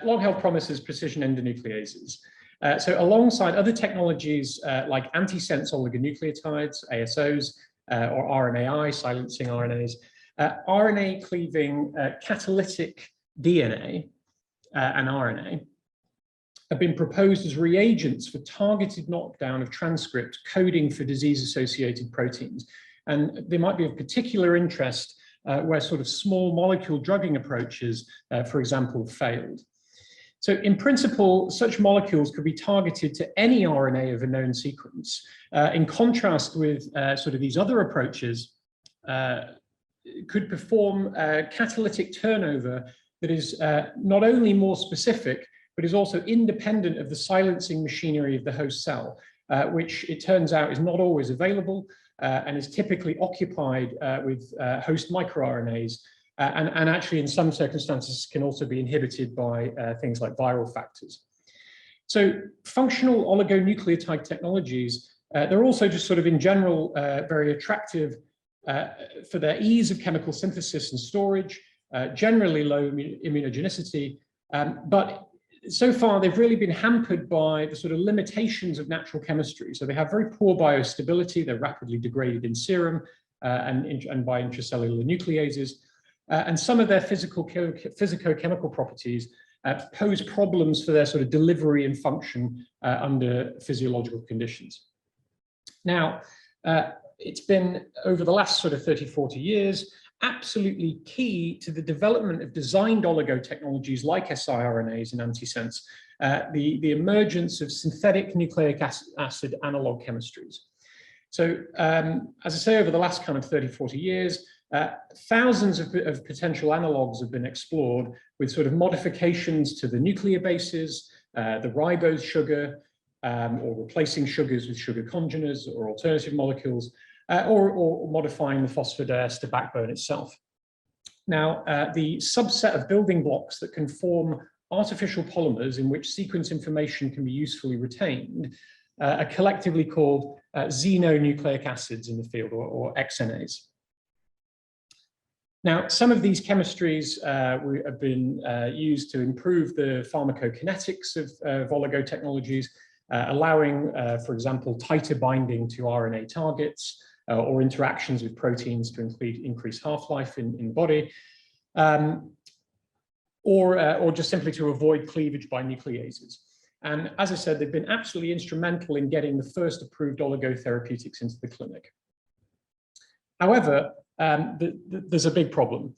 long held promises precision endonucleases. So alongside other technologies like antisense oligonucleotides, ASOs, or RNAi, silencing RNAs, RNA cleaving catalytic DNA and RNA have been proposed as reagents for targeted knockdown of transcript coding for disease-associated proteins. And they might be of particular interest where sort of small molecule drugging approaches, for example, failed. So in principle, such molecules could be targeted to any RNA of a known sequence. In contrast with sort of these other approaches, could perform catalytic turnover that is not only more specific, but is also independent of the silencing machinery of the host cell, which it turns out is not always available and is typically occupied with host microRNAs, and actually in some circumstances can also be inhibited by things like viral factors. So functional oligonucleotide technologies, they're also just sort of in general very attractive for their ease of chemical synthesis and storage, generally low immunogenicity, but so far they've really been hampered by the sort of limitations of natural chemistry. So they have very poor biostability, they're rapidly degraded in serum and by intracellular nucleases, and some of their physicochemical properties pose problems for their sort of delivery and function under physiological conditions. Now, it's been over the last sort of 30, 40 years, absolutely key to the development of designed oligo technologies like siRNAs and antisense, the emergence of synthetic nucleic acid analog chemistries. So as I say, over the last kind of 30, 40 years, thousands of potential analogs have been explored with sort of modifications to the nucleobases, the ribose sugar, or replacing sugars with sugar congeners or alternative molecules, or modifying the phosphodiester backbone itself. Now, the subset of building blocks that can form artificial polymers in which sequence information can be usefully retained are collectively called xenonucleic acids in the field, or XNAs. Now, some of these chemistries have been used to improve the pharmacokinetics of oligo technologies, allowing, for example, tighter binding to RNA targets, or interactions with proteins to increase half-life in the body, or just simply to avoid cleavage by nucleases. And as I said, they've been absolutely instrumental in getting the first approved oligotherapeutics into the clinic. However, there's a big problem.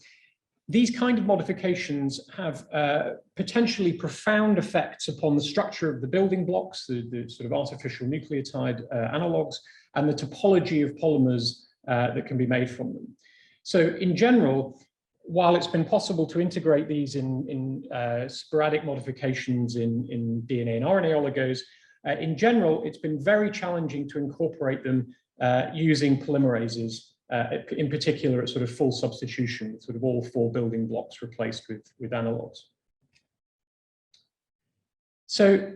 These kind of modifications have potentially profound effects upon the structure of the building blocks, the sort of artificial nucleotide analogs, and the topology of polymers that can be made from them. So in general, while it's been possible to integrate these in sporadic modifications in DNA and RNA oligos, in general, it's been very challenging to incorporate them using polymerases, in particular at sort of full substitution, with sort of all four building blocks replaced with analogs. So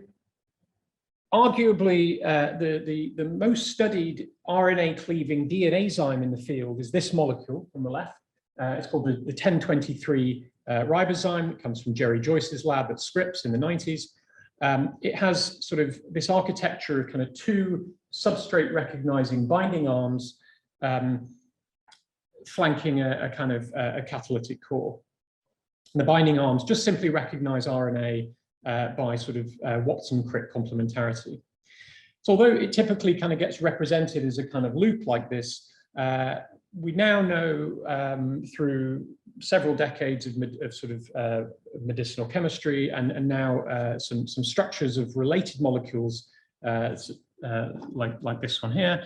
arguably, the most studied RNA cleaving DNazyme in the field is this molecule on the left. It's called the 1023 ribozyme. It comes from Jerry Joyce's lab at Scripps in the 90s. It has sort of this architecture of kind of two substrate recognizing binding arms flanking a kind of a catalytic core. And the binding arms just simply recognize RNA by sort of Watson-Crick complementarity. So although it typically kind of gets represented as a kind of loop like this, we now know through several decades of sort of medicinal chemistry and now some structures of related molecules like this one here,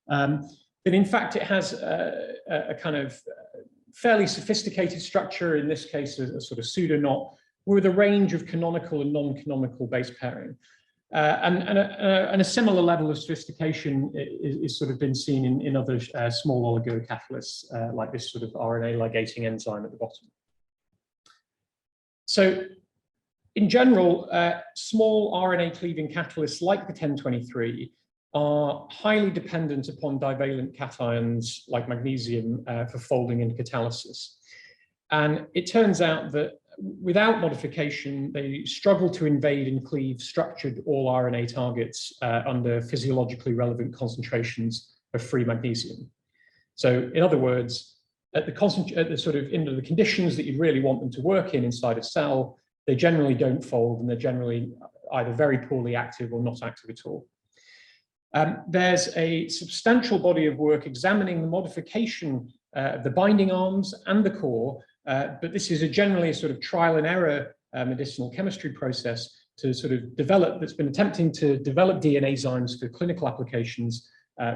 that in fact it has a kind of fairly sophisticated structure, in this case a sort of pseudoknot, with a range of canonical and non-canonical base pairing. And a similar level of sophistication is sort of been seen in other small oligocatalysts, like this sort of RNA ligating enzyme at the bottom. So in general, small RNA cleaving catalysts like the 1023 are highly dependent upon divalent cations like magnesium for folding and catalysis. And it turns out that without modification, they struggle to invade and cleave structured all RNA targets under physiologically relevant concentrations of free magnesium. So in other words, at the sort of into the conditions that you really want them to work in inside a cell, they generally don't fold, and they're generally either very poorly active or not active at all. There's a substantial body of work examining the modification of the binding arms and the core, but this is generally a sort of trial and error medicinal chemistry process to sort of develop, that's been attempting to develop DNA enzymes for clinical applications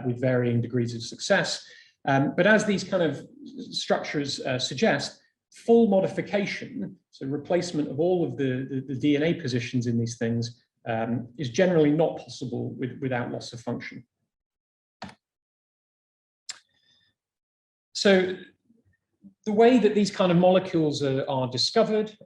with varying degrees of success. But as these kind of structures suggest, full modification, so replacement of all of the DNA positions in these things, is generally not possible without loss of function. So the way that these kind of molecules are discovered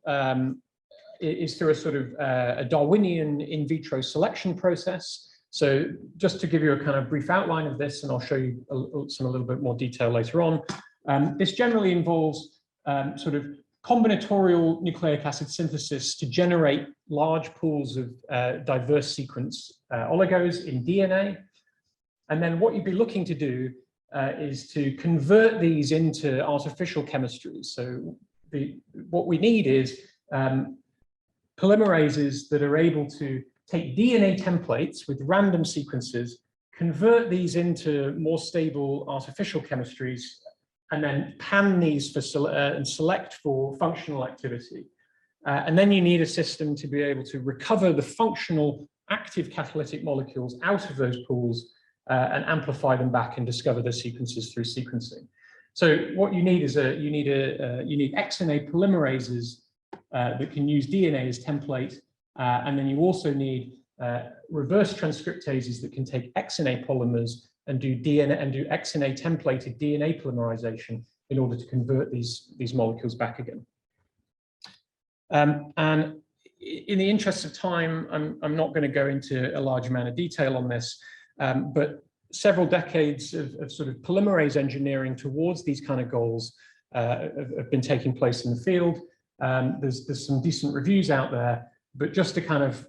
is through a sort of a Darwinian in vitro selection process. So just to give you a kind of brief outline of this, and I'll show you a little bit more detail later on, this generally involves sort of combinatorial nucleic acid synthesis to generate large pools of diverse sequence oligos in DNA. And then what you'd be looking to do is to convert these into artificial chemistries. So what we need is polymerases that are able to take DNA templates with random sequences, convert these into more stable artificial chemistries, and then pan these for and select for functional activity. And then you need a system to be able to recover the functional active catalytic molecules out of those pools and amplify them back and discover the sequences through sequencing. So what you need is you need XNA polymerases that can use DNA as template, and then you also need reverse transcriptases that can take XNA polymers and do XNA templated DNA polymerization in order to convert these molecules back again. And in the interest of time, I'm not going to go into a large amount of detail on this, but several decades of sort of polymerase engineering towards these kind of goals have been taking place in the field. There's some decent reviews out there, but just to kind of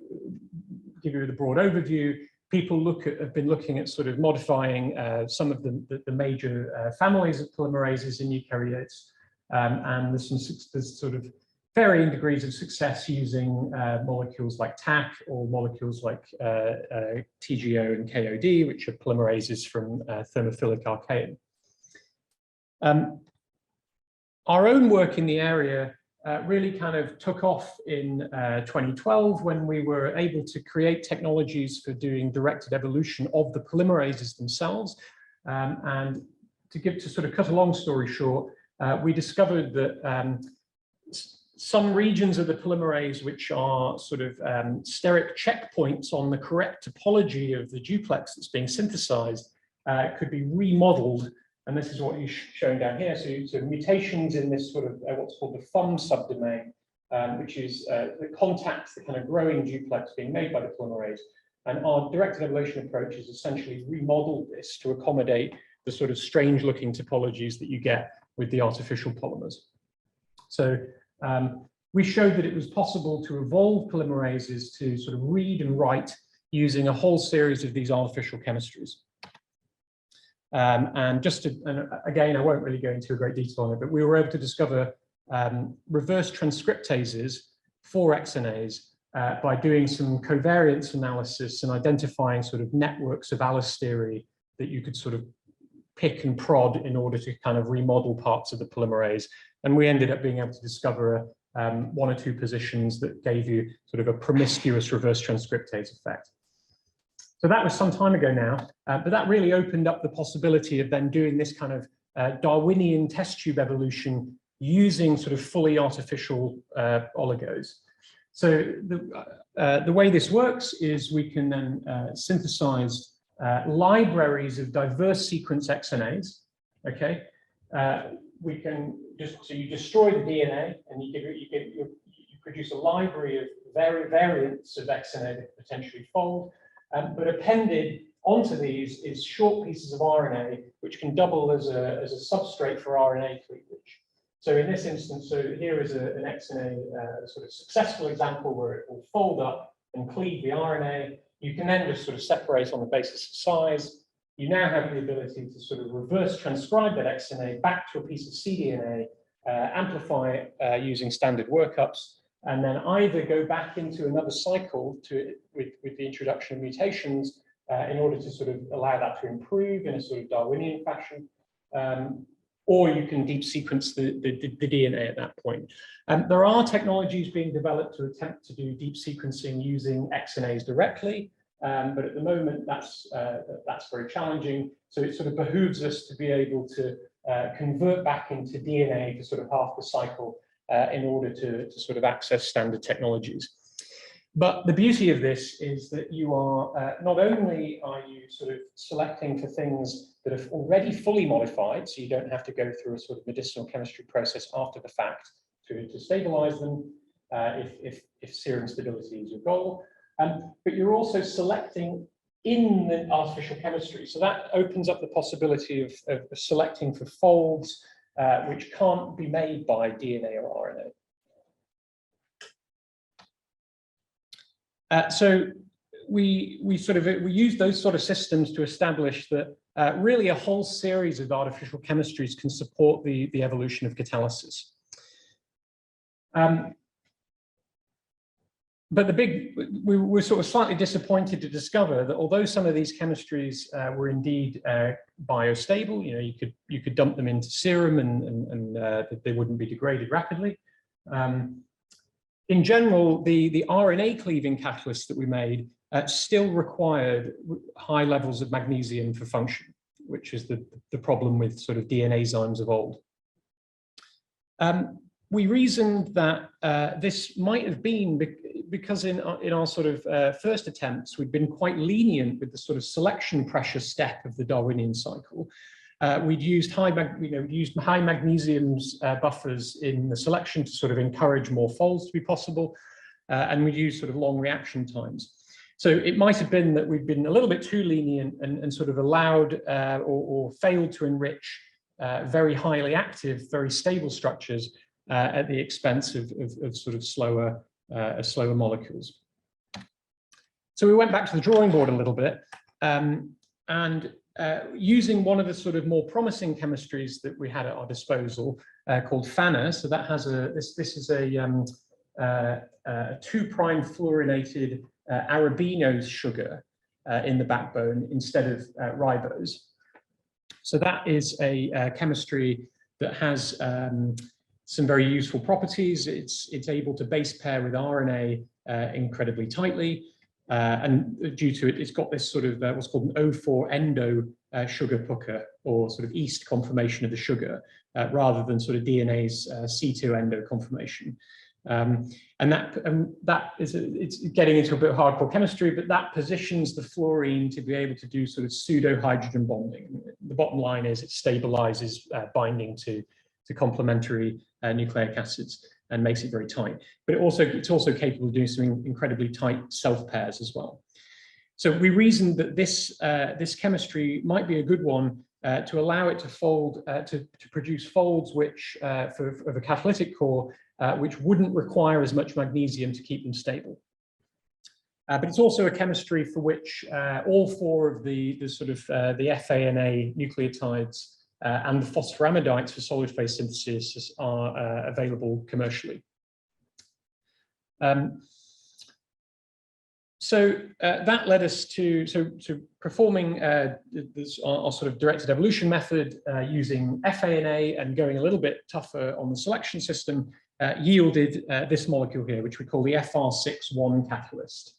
give you the broad overview, people have been looking at sort of modifying some of the major families of polymerases in eukaryotes, and there's sort of varying degrees of success using molecules like TAC or molecules like TGO and KOD, which are polymerases from thermophilic archaea. Our own work in the area really kind of took off in 2012 when we were able to create technologies for doing directed evolution of the polymerases themselves. And to sort of cut a long story short, we discovered that some regions of the polymerase, which are sort of steric checkpoints on the correct topology of the duplex that's being synthesized, could be remodeled. And this is what you're showing down here. So mutations in this sort of what's called the thumb subdomain, which is the contacts, the kind of growing duplex being made by the polymerase. And our directed evolution approach is essentially remodeled this to accommodate the sort of strange looking topologies that you get with the artificial polymers. So we showed that it was possible to evolve polymerases to sort of read and write using a whole series of these artificial chemistries. And again, I won't really go into a great detail on it, but we were able to discover reverse transcriptases for XNAs by doing some covariance analysis and identifying sort of networks of allostery that you could sort of pick and prod in order to kind of remodel parts of the polymerase. And we ended up being able to discover one or two positions that gave you sort of a promiscuous reverse transcriptase effect. So that was some time ago now, but that really opened up the possibility of then doing this kind of Darwinian test tube evolution using sort of fully artificial oligos. So the way this works is we can then synthesize libraries of diverse sequence XNAs, okay? We can so you destroy the DNA and you produce a library of variants of XNA that potentially fold. But appended onto these is short pieces of RNA, which can double as a substrate for RNA cleavage. So in this instance, so here is an XNA sort of successful example where it will fold up and cleave the RNA. You can then just sort of separate on the basis of size. You now have the ability to sort of reverse transcribe that XNA back to a piece of cDNA, amplify it using standard workups, and then either go back into another cycle with the introduction of mutations in order to sort of allow that to improve in a sort of Darwinian fashion, or you can deep sequence the DNA at that point. There are technologies being developed to attempt to do deep sequencing using XNAs directly, but at the moment that's very challenging. So it sort of behooves us to be able to convert back into DNA for sort of half the cycle in order to sort of access standard technologies. But the beauty of this is that you are, not only are you sort of selecting for things that are already fully modified, so you don't have to go through a sort of medicinal chemistry process after the fact to stabilize them if serum stability is your goal, but you're also selecting in the artificial chemistry. So that opens up the possibility of selecting for folds which can't be made by DNA or RNA. So we use those sort of systems to establish that really a whole series of artificial chemistries can support the evolution of catalysis. But we were sort of slightly disappointed to discover that although some of these chemistries were indeed biostable, you could dump them into serum and they wouldn't be degraded rapidly. In general, the RNA cleaving catalysts that we made still required high levels of magnesium for function, which is the problem with sort of DNazymes of old. We reasoned that this might have been because in our sort of first attempts, we'd been quite lenient with the sort of selection pressure step of the Darwinian cycle. We'd used high magnesium buffers in the selection to sort of encourage more folds to be possible, and we'd used sort of long reaction times. So it might have been that we've been a little bit too lenient and sort of allowed or failed to enrich very highly active, very stable structures at the expense of sort of slower molecules. So we went back to the drawing board a little bit, and using one of the sort of more promising chemistries that we had at our disposal called FANA. So that has this is a 2' fluorinated arabinose sugar in the backbone instead of ribose. So that is a chemistry that has some very useful properties. It's able to base pair with RNA incredibly tightly. And due to it, it's got this sort of what's called an O4 endo sugar pucker, or sort of east conformation of the sugar, rather than sort of DNA's C2 endo conformation. And that is it's getting into a bit of hardcore chemistry, but that positions the fluorine to be able to do sort of pseudo hydrogen bonding. The bottom line is it stabilizes binding to complementary nucleic acids and makes it very tight. But it's also capable of doing some incredibly tight self pairs as well. So we reasoned that this chemistry might be a good one to allow it to fold, to produce folds which, for the catalytic core, which wouldn't require as much magnesium to keep them stable. But it's also a chemistry for which all four of the sort of the FANA nucleotides and the phosphoramidites for solid phase synthesis are available commercially. So that led us to performing our sort of directed evolution method using FANA and going a little bit tougher on the selection system yielded this molecule here, which we call the FR61 catalyst.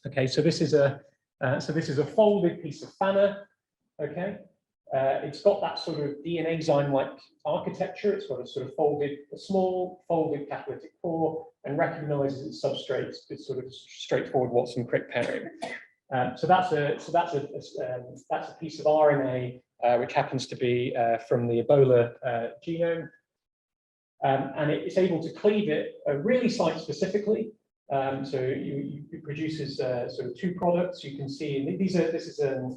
Okay, so this is a folded piece of FANA. Okay. It's got that sort of DNazyme-like architecture. It's got a sort of small folded catalytic core, and recognizes its substrates. It's sort of straightforward Watson-Crick pairing. So that's a piece of RNA which happens to be from the Ebola genome, and it's able to cleave it really site-specifically. So it produces sort of two products. You can see this is a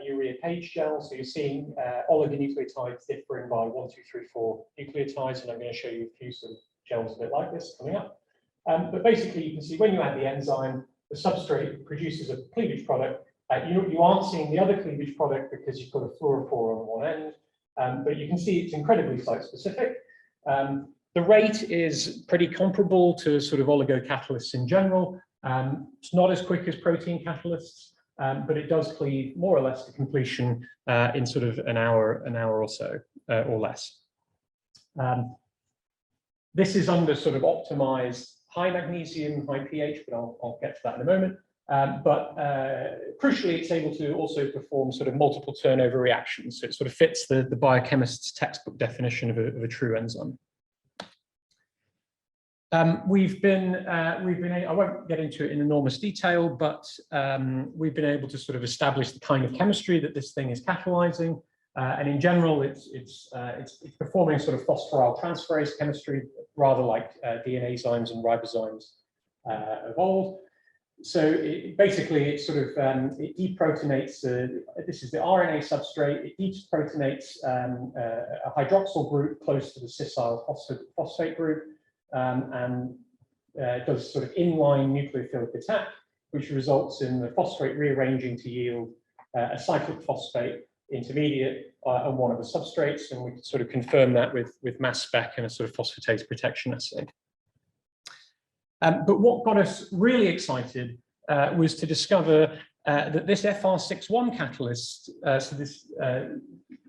urea page gel. So you're seeing oligonucleotides differing by 1, 2, 3, 4 nucleotides, and I'm going to show you a few sort of gels a bit like this coming up. But basically, you can see when you add the enzyme, the substrate produces a cleavage product. You aren't seeing the other cleavage product because you've got a fluorophore on one end, but you can see it's incredibly site-specific. The rate is pretty comparable to sort of oligocatalysts in general. It's not as quick as protein catalysts, but it does cleave more or less to completion in sort of an hour or so, or less. This is under sort of optimized high magnesium, high pH, but I'll get to that in a moment. But crucially, it's able to also perform sort of multiple turnover reactions. So it sort of fits the biochemist's textbook definition of a true enzyme. I won't get into it in enormous detail, but we've been able to sort of establish the kind of chemistry that this thing is catalyzing. And in general, it's performing sort of phosphoryl transferase chemistry, rather like DNA enzymes and ribozymes of old. So basically, it sort of it deprotonates. This is the RNA substrate. It deprotonates a hydroxyl group close to the scissile phosphate group, and does sort of inline nucleophilic attack, which results in the phosphate rearranging to yield a cyclic phosphate intermediate on one of the substrates, and we could sort of confirm that with mass spec and a sort of phosphatase protection assay. But what got us really excited was to discover that this FR61 catalyst, so this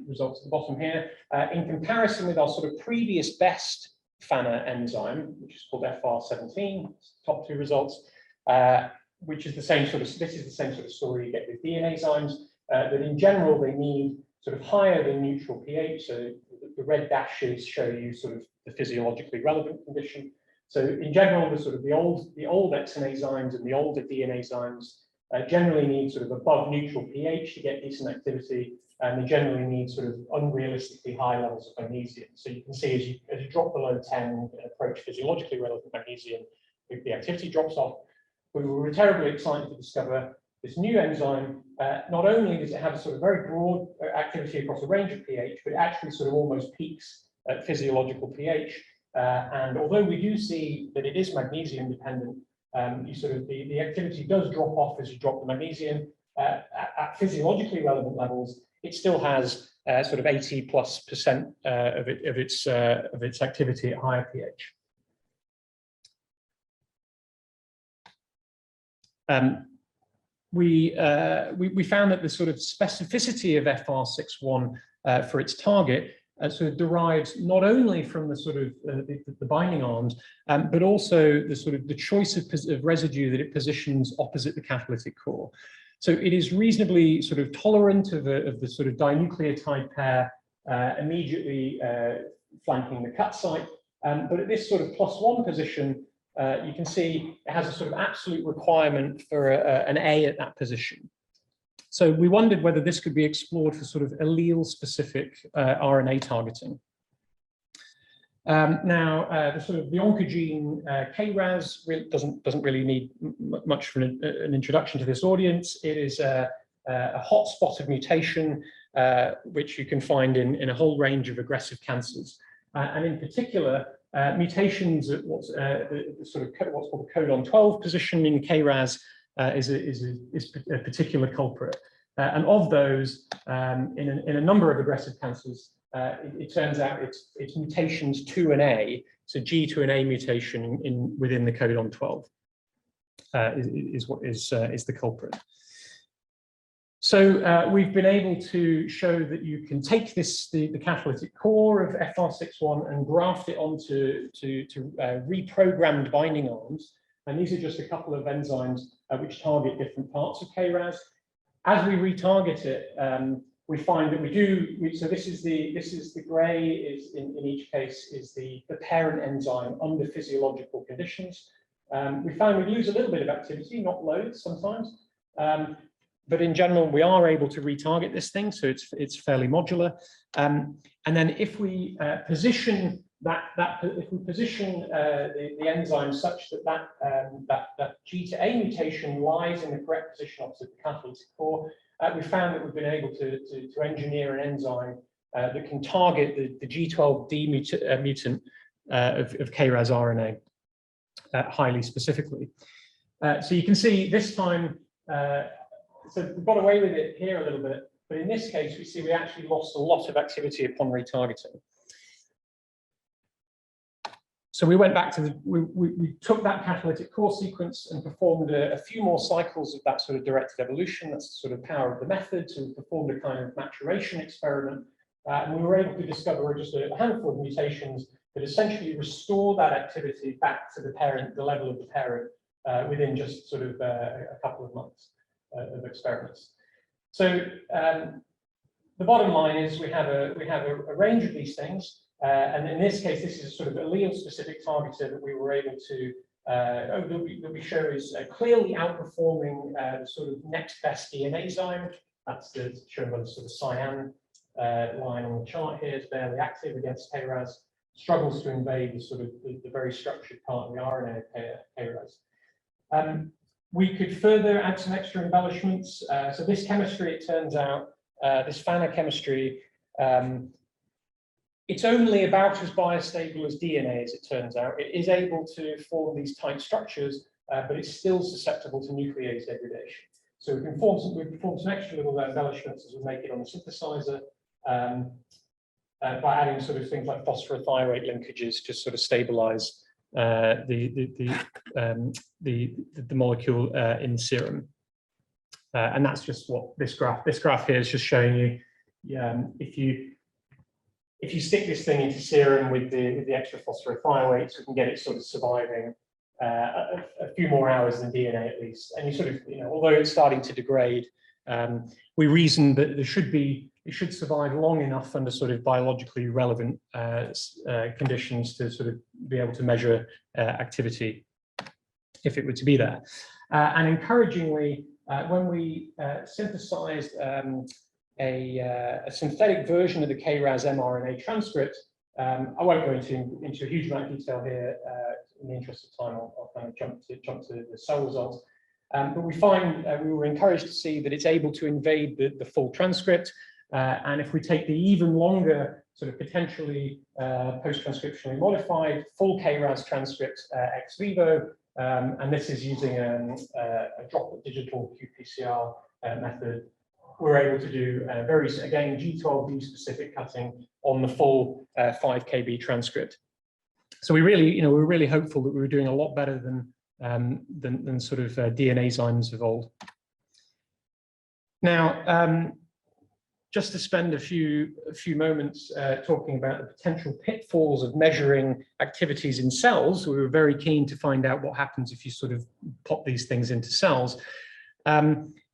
results at the bottom here, in comparison with our sort of previous best FANA enzyme, which is called FR17, top two results, which is the same sort of, this is the same sort of story you get with DNA enzymes, that in general they need sort of higher than neutral pH. So the red dashes show you sort of the physiologically relevant condition. So in general, the sort of the old XNA enzymes and the older DNA enzymes generally need sort of above neutral pH to get decent activity, and they generally need sort of unrealistically high levels of magnesium. So you can see as you drop below 10 and approach physiologically relevant magnesium, the activity drops off. But we were terribly excited to discover this new enzyme. Not only does it have a sort of very broad activity across a range of pH, but it actually sort of almost peaks at physiological pH. And although we do see that it is magnesium dependent, you sort of the activity does drop off as you drop the magnesium. At physiologically relevant levels, it still has sort of 80+% of its activity at higher pH. We found that the sort of specificity of FR61 for its target sort of derives not only from the sort of the binding arms, but also the sort of the choice of residue that it positions opposite the catalytic core. So it is reasonably sort of tolerant of the sort of dinucleotide pair immediately flanking the cut site, but at this sort of +1 position, you can see it has a sort of absolute requirement for an A at that position. So we wondered whether this could be explored for sort of allele-specific RNA targeting. Now, the oncogene KRAS doesn't really need much for an introduction to this audience. It is a hotspot of mutation which you can find in a whole range of aggressive cancers, and in particular mutations at what's called the codon 12 position in KRAS is a particular culprit. And of those, in a number of aggressive cancers, it turns out it's mutations to an A, so G to an A mutation within the codon 12 is the culprit. So we've been able to show that you can take the catalytic core of FR61 and graft it onto reprogrammed binding arms. And these are just a couple of enzymes which target different parts of KRAS. As we retarget it, we find that we do. So this is the grey is in each case is the parent enzyme under physiological conditions. We found we lose a little bit of activity, not loads sometimes, but in general we are able to retarget this thing, so it's fairly modular. And then if we position if we position the enzyme such that G to A mutation lies in the correct position opposite the catalytic core, we found that we've been able to engineer an enzyme that can target the G12D mutant of KRAS RNA highly specifically. So you can see this time, so we got away with it here a little bit, but in this case, we see we actually lost a lot of activity upon retargeting. So we went back to we took that catalytic core sequence and performed a few more cycles of that sort of directed evolution. That's the sort of power of the method. So we performed a kind of maturation experiment, and we were able to discover just a handful of mutations that essentially restore that activity back to the parent, the level of the parent, within just sort of a couple of months of experiments. So the bottom line is we have a range of these things. And in this case, this is a sort of allele-specific targeter that we were able to, that we show is clearly outperforming the sort of next best DNAzyme. That's shown by the sort of cyan line on the chart here. It's barely active against KRAS, struggles to invade the sort of the very structured part of the RNA of KRAS. We could further add some extra embellishments. So this chemistry, it turns out, this FANA chemistry, it's only about as biostable as DNA, as it turns out. It is able to form these tight structures, but it's still susceptible to nuclease degradation. So we can perform some extra little embellishments as we make it on the synthesizer by adding sort of things like phosphorothioate linkages to sort of stabilize the molecule in serum. And that's just what this graph here is just showing you. If you stick this thing into serum with the extra phosphorothioates, we can get it sort of surviving a few more hours than DNA at least. And you sort of, although it's starting to degrade, we reason that it should survive long enough under sort of biologically relevant conditions to sort of be able to measure activity if it were to be there. And encouragingly, when we synthesized a synthetic version of the KRAS mRNA transcript, I won't go into a huge amount of detail here. In the interest of time, I'll kind of jump to the cell results. But we find we were encouraged to see that it's able to invade the full transcript. And if we take the even longer, sort of potentially post-transcriptionally modified full KRAS transcript ex vivo, and this is using a droplet digital qPCR method, we're able to do again, G12D specific cutting on the full 5 kb transcript. So we really, we're really hopeful that we were doing a lot better than sort of DNAzymes of old. Now, just to spend a few moments talking about the potential pitfalls of measuring activities in cells, we were very keen to find out what happens if you sort of pop these things into cells.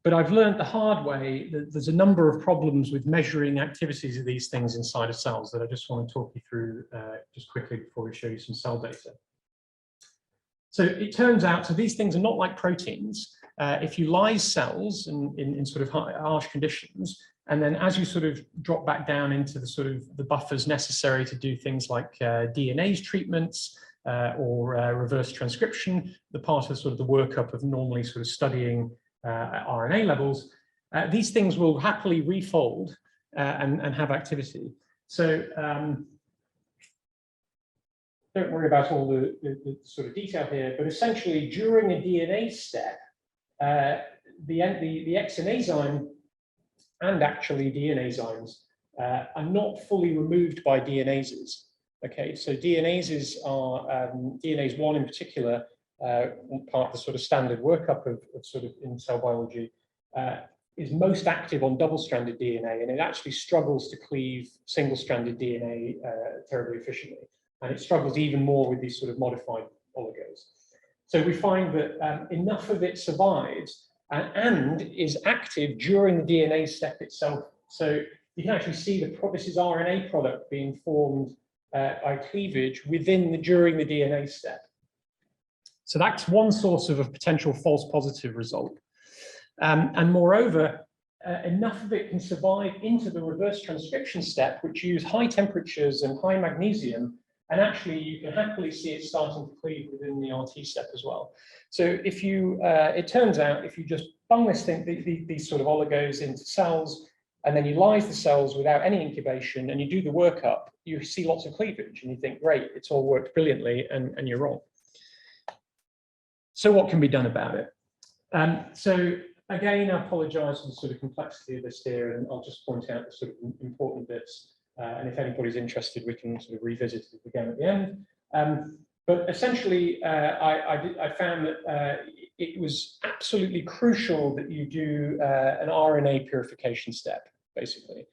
But I've learned the hard way that there's a number of problems with measuring activities of these things inside of cells that I just want to talk you through just quickly before we show you some cell data. So it turns out, so these things are not like proteins. If you lyse cells in sort of harsh conditions, and then as you sort of drop back down into the sort of the buffers necessary to do things like DNase treatments or reverse transcription, the part of sort of the workup of normally sort of studying RNA levels, these things will happily refold and have activity. So don't worry about all the sort of detail here, but essentially during a DNA step, the XNAzyme and actually DNAzymes are not fully removed by DNases. Okay, so DNases are, DNase 1 in particular, part of the sort of standard workup of sort of in cell biology, is most active on double-stranded DNA, and it actually struggles to cleave single-stranded DNA terribly efficiently. And it struggles even more with these sort of modified oligos. So we find that enough of it survives and is active during the DNA step itself. So you can actually see this is RNA product being formed by cleavage during the DNA step. So that's one source of a potential false positive result. And moreover, enough of it can survive into the reverse transcription step, which use high temperatures and high magnesium And actually, you can happily see it starting to cleave within the RT step as well. So if you, it turns out, if you just bung this thing, these sort of oligos into cells, and then you lyse the cells without any incubation, and you do the workup, you see lots of cleavage, and you think, great, it's all worked brilliantly, and you're wrong. So what can be done about it? So again, I apologize for the sort of complexity of this here, and I'll just point out the sort of important bits. And if anybody's interested, we can sort of revisit it again at the end. But essentially, I found that it was absolutely crucial that you do an RNA purification step, basically.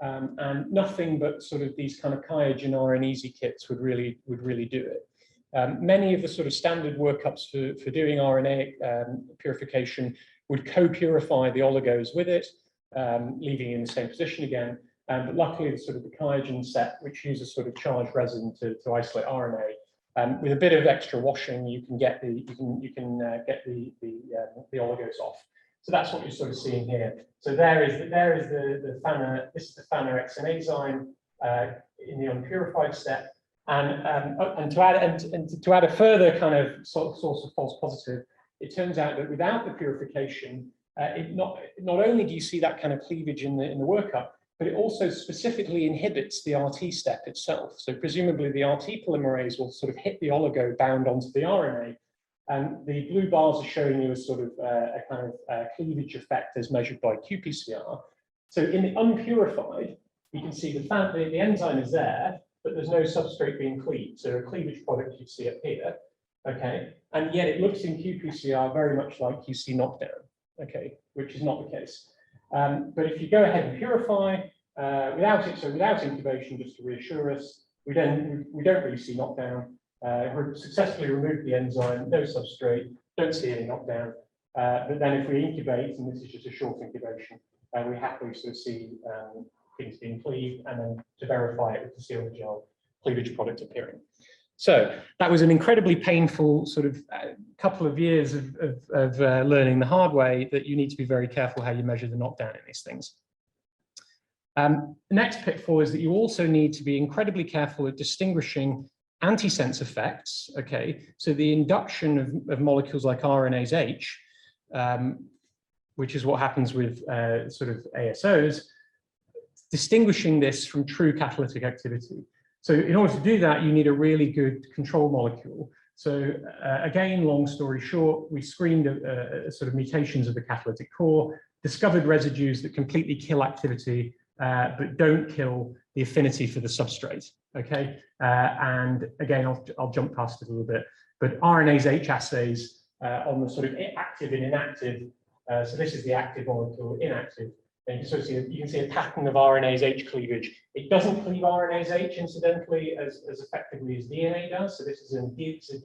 And nothing but sort of these kind of QIAGEN RNeasy kits would really do it. Many of the sort of standard workups for doing RNA purification would co-purify the oligos with it, leaving it in the same position again. But luckily, the sort of the QIAGEN set, which uses sort of charged resin to isolate RNA, with a bit of extra washing, you can get the oligos off. So that's what you're sort of seeing here. So there is the FANA. This is the FANA XNA enzyme in the unpurified step. And to add a further kind of source of false positive, it turns out that without the purification, not only do you see that kind of cleavage in the workup, but it also specifically inhibits the RT step itself. So presumably the RT polymerase will sort of hit the oligo bound onto the RNA, and the blue bars are showing you a sort of a kind of cleavage effect as measured by qPCR. So in the unpurified, you can see the enzyme is there, but there's no substrate being cleaved. So a cleavage product you see up here, okay? And yet it looks in qPCR very much like QC knockdown, okay, which is not the case. But if you go ahead and purify without incubation, just to reassure us, we don't really see knockdown. We've successfully removed the enzyme, no substrate, don't see any knockdown. But then if we incubate, and this is just a short incubation, we happily sort of see things being cleaved, and then to verify it with the serum gel cleavage product appearing. So that was an incredibly painful sort of couple of years of learning the hard way that you need to be very careful how you measure the knockdown in these things. The next pitfall is that you also need to be incredibly careful at distinguishing antisense effects, okay? So the induction of molecules like RNase H, which is what happens with sort of ASOs, distinguishing this from true catalytic activity. So in order to do that, you need a really good control molecule. So again, long story short, we screened sort of mutations of the catalytic core, discovered residues that completely kill activity, but don't kill the affinity for the substrate, okay? And again, I'll jump past it a little bit, but RNase H assays on the sort of active and inactive, so this is the active molecule, inactive, and you can see a pattern of RNase H cleavage. It doesn't cleave RNase H, incidentally, as effectively as DNA does. So this is a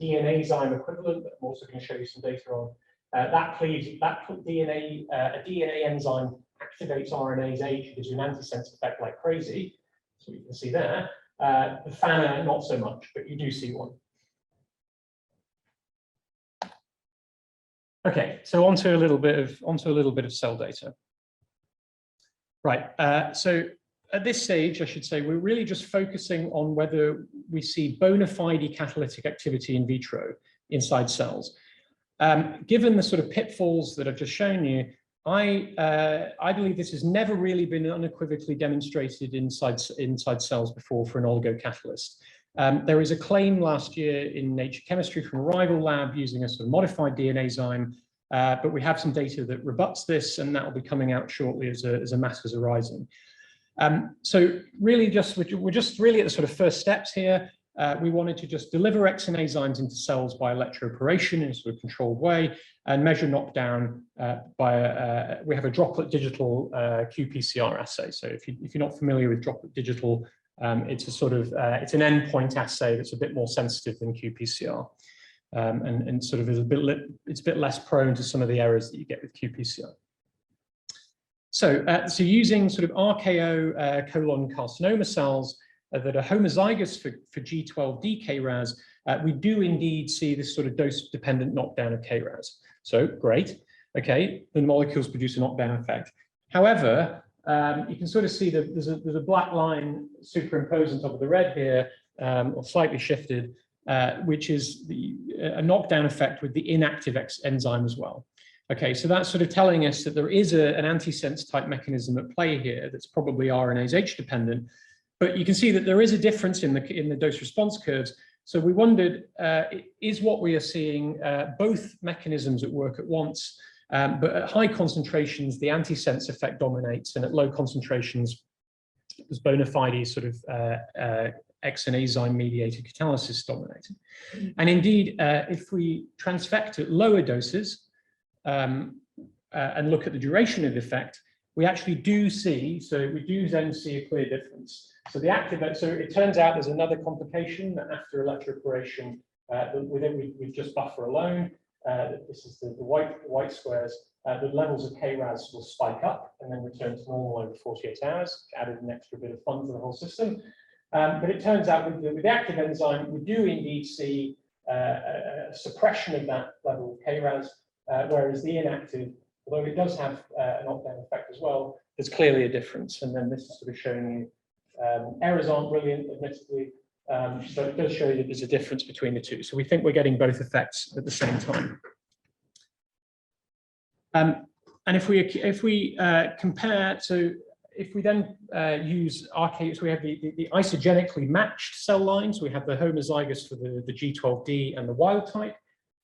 DNA enzyme equivalent that I'm also going to show you some data on. That DNA, a DNA enzyme activates RNase H, gives you an antisense effect like crazy. So you can see there. The FANA, not so much, but you do see one. Okay, so onto a little bit of cell data. Right, so at this stage, I should say, we're really just focusing on whether we see bona fide catalytic activity in vitro inside cells. Given the sort of pitfalls that I've just shown you, I believe this has never really been unequivocally demonstrated inside cells before for an oligocatalyst. There is a claim last year in Nature Chemistry from a rival lab using a sort of modified DNA enzyme, but we have some data that rebuts this, and that will be coming out shortly as a matters arising. So really we're just really at the sort of first steps here. We wanted to just deliver XNA enzymes into cells by electroporation in a sort of controlled way and measure knockdown by we have a droplet digital qPCR assay. So if you're not familiar with droplet digital, it's a sort of it's an endpoint assay that's a bit more sensitive than qPCR. And sort of it's a bit less prone to some of the errors that you get with qPCR. So, using sort of RKO colon carcinoma cells that are homozygous for G12D KRAS, we do indeed see this sort of dose-dependent knockdown of KRAS. So great, okay, the molecules produce a knockdown effect. However, you can sort of see that there's a black line superimposed on top of the red here, or slightly shifted, which is a knockdown effect with the inactive enzyme as well. Okay, so that's sort of telling us that there is an antisense type mechanism at play here that's probably RNase H dependent, but you can see that there is a difference in the dose response curves. So we wondered, is what we are seeing both mechanisms at work at once, but at high concentrations, the antisense effect dominates, and at low concentrations, there's bona fide sort of XNA enzyme-mediated catalysis dominating. And indeed, if we transfect at lower doses and look at the duration of the effect, we actually do see, so we do then see a clear difference. So the active, so it turns out there's another complication that after electroporation, we just buffer alone. This is the white squares. The levels of KRAS will spike up and then return to normal over 48 hours, added an extra bit of fun to the whole system. But it turns out with the active enzyme, we do indeed see a suppression of that level of KRAS, whereas the inactive, although it does have a knockdown effect as well, there's clearly a difference. And then this is sort of showing you errors aren't brilliant, admittedly, but it does show you that there's a difference between the two. So we think we're getting both effects at the same time. And if we compare, so if we then use our case, we have the isogenically matched cell lines. We have the homozygous for the G12D and the wild type.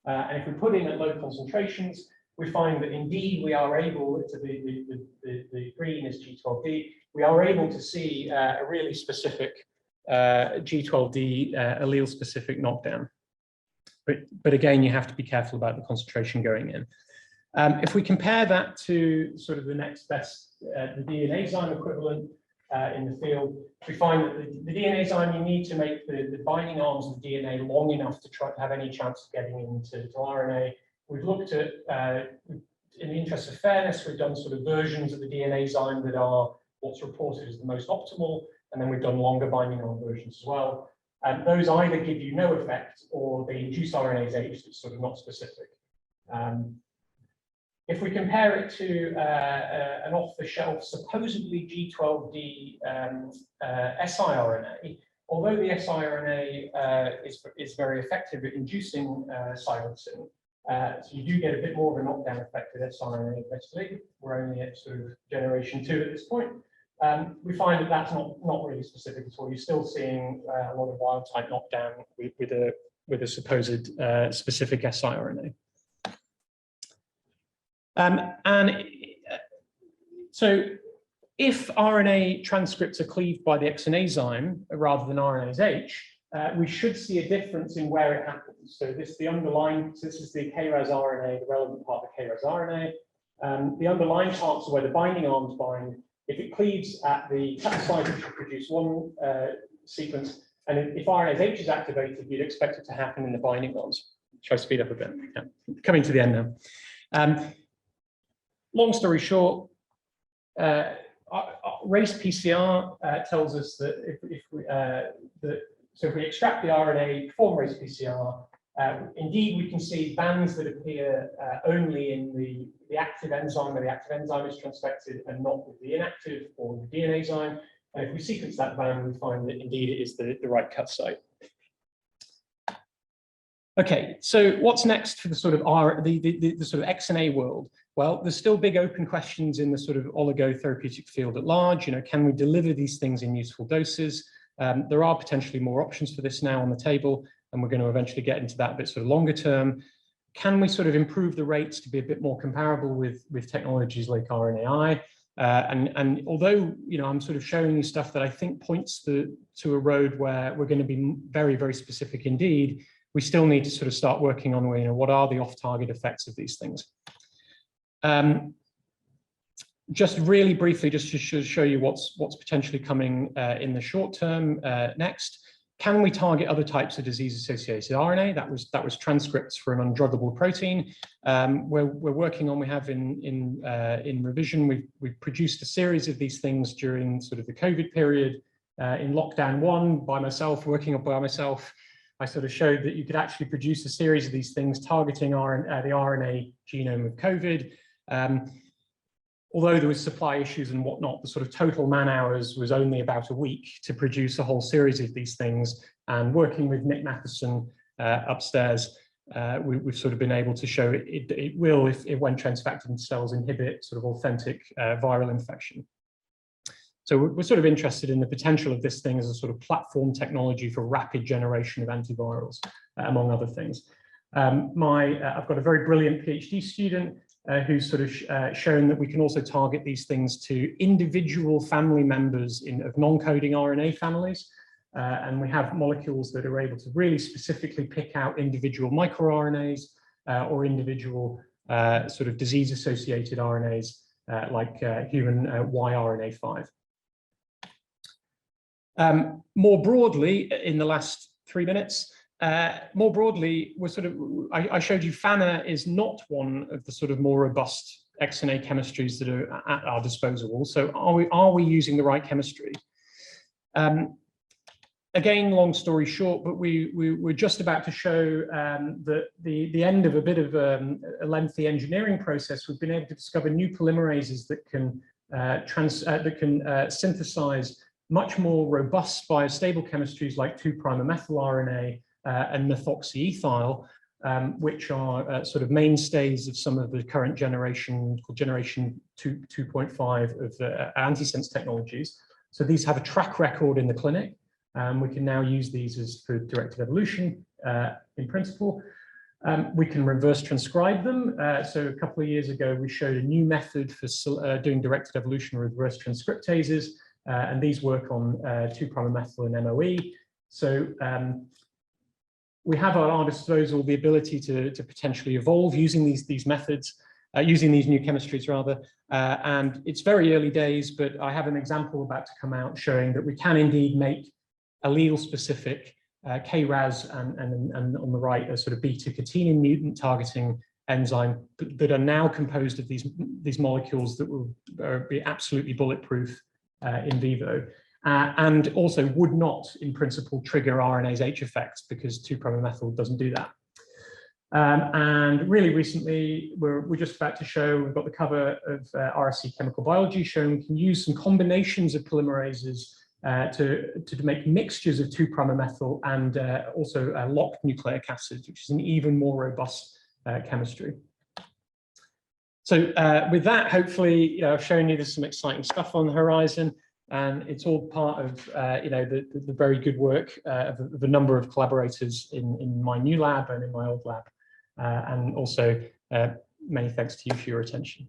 And if we put in at low concentrations, we find that indeed we are able to the green is G12D. We are able to see a really specific G12D allele specific knockdown. But again, you have to be careful about the concentration going in. If we compare that to sort of the next best, the DNA zyme equivalent in the field, we find that the DNA zyme, you need to make the binding arms of the DNA long enough to try to have any chance of getting into RNA. We've looked at, in the interest of fairness, we've done sort of versions of the DNA zyme that are what's reported as the most optimal, and then we've done longer binding arm versions as well. And those either give you no effect or they induce RNase H that's sort of not specific. If we compare it to an off-the-shelf, supposedly G12D siRNA, although the siRNA is very effective at inducing silencing, so you do get a bit more of a knockdown effect with siRNA, basically. We're only at sort of generation 2 at this point. We find that that's not really specific at all. You're still seeing a lot of wild type knockdown with a supposed specific siRNA. So if RNA transcripts are cleaved by the XNA zyme rather than RNase H, we should see a difference in where it happens. So this is the KRAS RNA, the relevant part of the KRAS RNA. The underlying parts are where the binding arms bind. If it cleaves at the site, it should produce one sequence. And if RNase H is activated, you'd expect it to happen in the binding arms. Shall I speed up a bit? Yeah. Coming to the end now. Long story short, race PCR tells us that if we extract the RNA, perform race PCR, indeed we can see bands that appear only in the active enzyme, where the active enzyme is transfected, and not with the inactive or the DNA zyme. And if we sequence that band, we find that indeed it is the right cut site. Okay, so what's next for the sort of the sort of XNA world? Well, there's still big open questions in the sort of oligo therapeutic field at large. You know, can we deliver these things in useful doses? There are potentially more options for this now on the table, and we're going to eventually get into that a bit sort of longer term. Can we sort of improve the rates to be a bit more comparable with technologies like RNAi? And although, you know, I'm sort of showing you stuff that I think points to a road where we're going to be very, very specific indeed, we still need to sort of start working on, you know, what are the off-target effects of these things. Just really briefly, just to show you what's potentially coming in the short term next. Can we target other types of disease-associated RNA? That was transcripts for an undruggable protein. We're working on. We have in revision. We've produced a series of these things during sort of the COVID period. In lockdown 1, by myself, I sort of showed that you could actually produce a series of these things targeting the RNA genome of COVID. although there was supply issues and whatnot, the sort of total man hours was only about a week to produce a whole series of these things. And working with Nick Matheson upstairs, we've sort of been able to show it will, when transfected into cells, inhibit sort of authentic viral infection. So we're sort of interested in the potential of this thing as a sort of platform technology for rapid generation of antivirals, among other things. I've got a very brilliant PhD student who's sort of shown that we can also target these things to individual family members of non-coding RNA families. And we have molecules that are able to really specifically pick out individual microRNAs or individual sort of disease-associated RNAs like human yRNA5. More broadly, in the last 3 minutes, more broadly, we're sort of, I showed you FANA is not one of the sort of more robust XNA chemistries that are at our disposal. So are we using the right chemistry? Again, long story short, but we're just about to show that the end of a bit of a lengthy engineering process. We've been able to discover new polymerases that can synthesize much more robust biostable chemistries like 2'-methyl RNA and methoxyethyl, which are sort of mainstays of some of the current generation 2.5 of the antisense technologies. So these have a track record in the clinic. We can now use these for directed evolution in principle. We can reverse transcribe them. So a couple of years ago, we showed a new method for doing directed evolution with reverse transcriptases, and these work on 2'-methyl and MOE. So we have at our disposal the ability to potentially evolve using these methods, using these new chemistries rather. And it's very early days, but I have an example about to come out showing that we can indeed make allele-specific KRAS and on the right a sort of beta-catenin mutant targeting enzyme that are now composed of these molecules that will be absolutely bulletproof in vivo, and also would not, in principle, trigger RNase H effects because 2'-methyl doesn't do that. And really recently, we're just about to show, we've got the cover of RSC Chemical Biology showing we can use some combinations of polymerases to make mixtures of 2'-methyl and also locked nucleic acids, which is an even more robust chemistry. So with that, hopefully, I've shown you there's some exciting stuff on the horizon, and it's all part of the very good work of a number of collaborators in my new lab and in my old lab, and also many thanks to you for your attention.